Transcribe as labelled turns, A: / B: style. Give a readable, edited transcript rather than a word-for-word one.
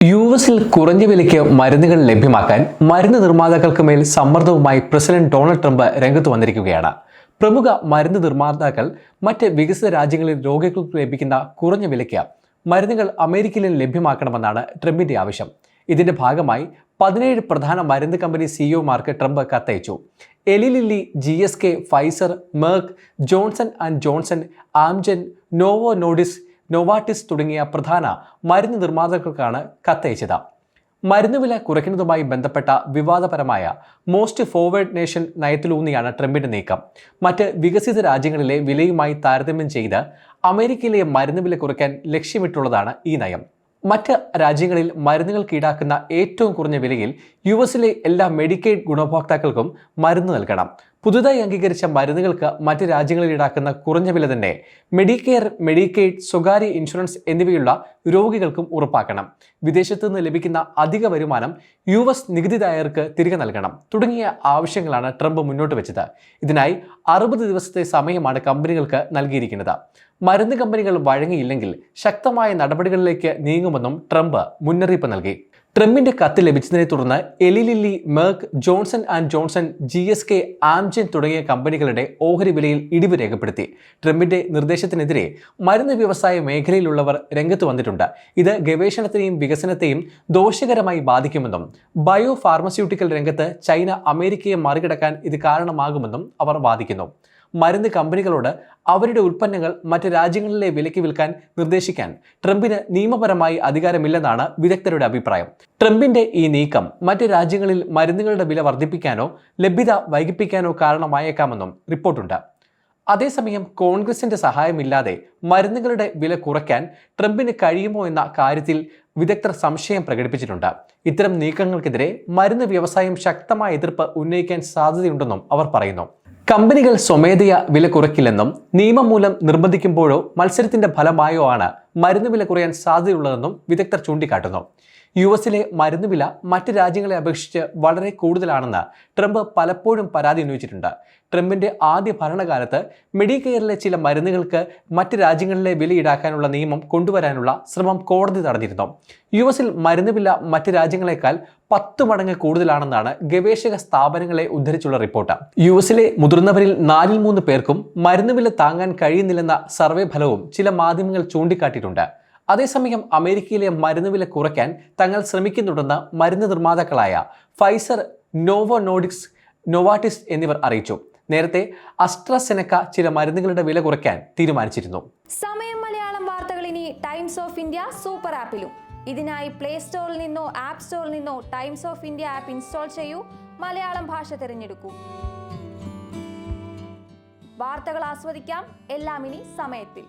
A: യുഎസിൽ കുറഞ്ഞ വിലയ്ക്ക് മരുന്നുകൾ ലഭ്യമാക്കാൻ മരുന്ന് നിർമ്മാതാക്കൾക്ക് മേൽ സമ്മർദ്ദവുമായി പ്രസിഡന്റ് ഡൊണാൾഡ് ട്രംപ് രംഗത്ത് വന്നിരിക്കുകയാണ്. പ്രമുഖ മരുന്ന് നിർമ്മാതാക്കൾ മറ്റ് വികസിത രാജ്യങ്ങളിൽ രോഗികൾക്ക് ലഭിക്കുന്ന കുറഞ്ഞ വിലയ്ക്ക് മരുന്നുകൾ അമേരിക്കയിലും ലഭ്യമാക്കണമെന്നാണ് ട്രംപിന്റെ ആവശ്യം. ഇതിന്റെ ഭാഗമായി 17 പ്രധാന മരുന്ന് കമ്പനി സിഇഒമാർക്ക് ട്രംപ് കത്തയച്ചു. Eli Lilly, GSK, Pfizer, Merck, Johnson and Johnson, Amgen, Novartis തുടങ്ങിയ പ്രധാന മരുന്ന് നിർമ്മാതാക്കൾക്കാണ് കത്തയച്ചത്. മരുന്നുവില കുറയ്ക്കുന്നതുമായി ബന്ധപ്പെട്ട വിവാദപരമായ മോസ്റ്റ് ഫോർവേഡ് നേഷൻ നയത്തിലൂന്നിയാണ് ട്രംപിന്റെ നീക്കം. മറ്റ് വികസിത രാജ്യങ്ങളിലെ വിലയുമായി താരതമ്യം ചെയ്ത് അമേരിക്കയിലെ മരുന്നുവില കുറയ്ക്കാൻ ലക്ഷ്യമിട്ടുള്ളതാണ് ഈ നയം. മറ്റ് രാജ്യങ്ങളിൽ മരുന്നുകൾക്ക് ഈടാക്കുന്ന ഏറ്റവും കുറഞ്ഞ വിലയിൽ യുഎസിലെ എല്ലാ മെഡിക്കെയ്ഡ് ഗുണഭോക്താക്കൾക്കും മരുന്ന് നൽകണം. പുതുതായി അംഗീകരിച്ച മരുന്നുകൾക്ക് മറ്റ് രാജ്യങ്ങളിൽ ഈടാക്കുന്ന കുറഞ്ഞ വില തന്നെ മെഡിക്കെയർ, മെഡിക്കെയ്ഡ്, സ്വകാര്യ ഇൻഷുറൻസ് എന്നിവയുള്ള രോഗികൾക്കും ഉറപ്പാക്കണം. വിദേശത്തു നിന്ന് ലഭിക്കുന്ന അധിക വരുമാനം യുഎസ് നികുതിദായകർക്ക് തിരികെ നൽകണം തുടങ്ങിയ ആവശ്യങ്ങളാണ് ട്രംപ് മുന്നോട്ട് വെച്ചത്. ഇതിനായി 60 ദിവസത്തെ സമയമാണ് കമ്പനികൾക്ക് നൽകിയിരിക്കുന്നത്. മരുന്ന് കമ്പനികൾ വഴങ്ങിയില്ലെങ്കിൽ ശക്തമായ നടപടികളിലേക്ക് നീങ്ങുമെന്നും ട്രംപ് മുന്നറിയിപ്പ് നൽകി. ട്രംപിന്റെ കത്ത് ലഭിച്ചതിനെ തുടർന്ന് എലി lily, Merck, Johnson and Johnson, GSK, ആംജൻ തുടങ്ങിയ കമ്പനികളുടെ ഓഹരി വിലയിൽ ഇടിവ് രേഖപ്പെടുത്തി. ട്രംപിന്റെ നിർദ്ദേശത്തിനെതിരെ മരുന്ന് വ്യവസായ മേഖലയിലുള്ളവർ രംഗത്ത് വന്നിട്ടുണ്ട്. ഇത് ഗവേഷണത്തെയും വികസനത്തെയും ദോഷകരമായി ബാധിക്കുമെന്നും ബയോ ഫാർമസ്യൂട്ടിക്കൽ രംഗത്ത് ചൈന അമേരിക്കയെ മറികടക്കാൻ ഇത് കാരണമാകുമെന്നും അവർ വാദിക്കുന്നു. മരുന്ന് കമ്പനികളോട് അവരുടെ ഉൽപ്പന്നങ്ങൾ മറ്റ് രാജ്യങ്ങളിലെ വിലയ്ക്ക് വിൽക്കാൻ നിർദ്ദേശിക്കാൻ ട്രംപിന് നിയമപരമായി അധികാരമില്ലെന്നാണ് വിദഗ്ധരുടെ അഭിപ്രായം. ട്രംപിന്റെ ഈ നീക്കം മറ്റ് രാജ്യങ്ങളിൽ മരുന്നുകളുടെ വില വർദ്ധിപ്പിക്കാനോ ലഭ്യത വൈകിപ്പിക്കാനോ കാരണമായേക്കാമെന്നും റിപ്പോർട്ടുണ്ട്. അതേസമയം കോൺഗ്രസിന്റെ സഹായമില്ലാതെ മരുന്നുകളുടെ വില കുറയ്ക്കാൻ ട്രംപിന് കഴിയുമോ എന്ന കാര്യത്തിൽ വിദഗ്ധർ സംശയം പ്രകടിപ്പിച്ചിട്ടുണ്ട്. ഇത്തരം നീക്കങ്ങൾക്കെതിരെ മരുന്ന് വ്യവസായം ശക്തമായ എതിർപ്പ് ഉന്നയിക്കാൻ സാധ്യതയുണ്ടെന്നും അവർ പറയുന്നു. കമ്പനികൾ സ്വമേധയാ വില കുറയ്ക്കില്ലെന്നും നിയമം മൂലം നിർബന്ധിക്കുമ്പോഴോ മത്സരത്തിന്റെ ഫലമായോ ആണ് മരുന്ന് വില കുറയാൻ സാധ്യതയുള്ളതെന്നും വിദഗ്ധർ ചൂണ്ടിക്കാട്ടുന്നു. യുഎസിലെ മരുന്ന് വില മറ്റ് രാജ്യങ്ങളെ അപേക്ഷിച്ച് വളരെ കൂടുതലാണെന്ന് ട്രംപ് പലപ്പോഴും പരാതി ഉന്നയിച്ചിട്ടുണ്ട്. ട്രംപിന്റെ ആദ്യ ഭരണകാലത്ത് മെഡിക്കെയറിലെ ചില മരുന്നുകൾക്ക് മറ്റ് രാജ്യങ്ങളിലെ വില ഈടാക്കാനുള്ള നിയമം കൊണ്ടുവരാനുള്ള ശ്രമം കോടതി തടഞ്ഞിരുന്നു. യുഎസിൽ മരുന്ന് വില മറ്റ് രാജ്യങ്ങളെക്കാൾ 10 മടങ്ങ് കൂടുതലാണെന്നാണ് ഗവേഷക സ്ഥാപനങ്ങളെ ഉദ്ധരിച്ചുള്ള റിപ്പോർട്ട്. യുഎസിലെ മുതിർന്നവരിൽ 4-3 പേർക്കും മരുന്ന് വില താങ്ങാൻ കഴിയുന്നില്ലെന്ന സർവേ ഫലവും ചില മാധ്യമങ്ങൾ ചൂണ്ടിക്കാട്ടിയിട്ടുണ്ട്. അതേസമയം അമേരിക്കയിലെ മരുന്ന് വില കുറയ്ക്കാൻ തങ്ങൾ ശ്രമിക്കുന്നുണ്ടെന്ന് മരുന്ന് നിർമ്മാതാക്കളായ ഫൈസർ, നോവാട്ടിസ് എന്നിവർ അറിയിച്ചു. നേരത്തെ അസ്ട്രസെനക്ക ചില മരുന്നുകളുടെ വില കുറയ്ക്കാൻ തീരുമാനിച്ചിരുന്നു.
B: സമയം മലയാളം വാർത്തകൾ ഇനി ടൈംസ് ഓഫ് ഇന്ത്യ സൂപ്പർ ആപ്പിലും. ഇതിനായി പ്ലേ സ്റ്റോറിൽ നിന്നോ ആപ്പ് സ്റ്റോറിൽ നിന്നോ times of India app install ചെയ്യൂ. മലയാളം ഭാഷ തിരഞ്ഞെടുക്കൂ. വാർത്തകൾ ആസ്വദിക്കാം. എല്ലാം ഇനി സമയത്തിൽ.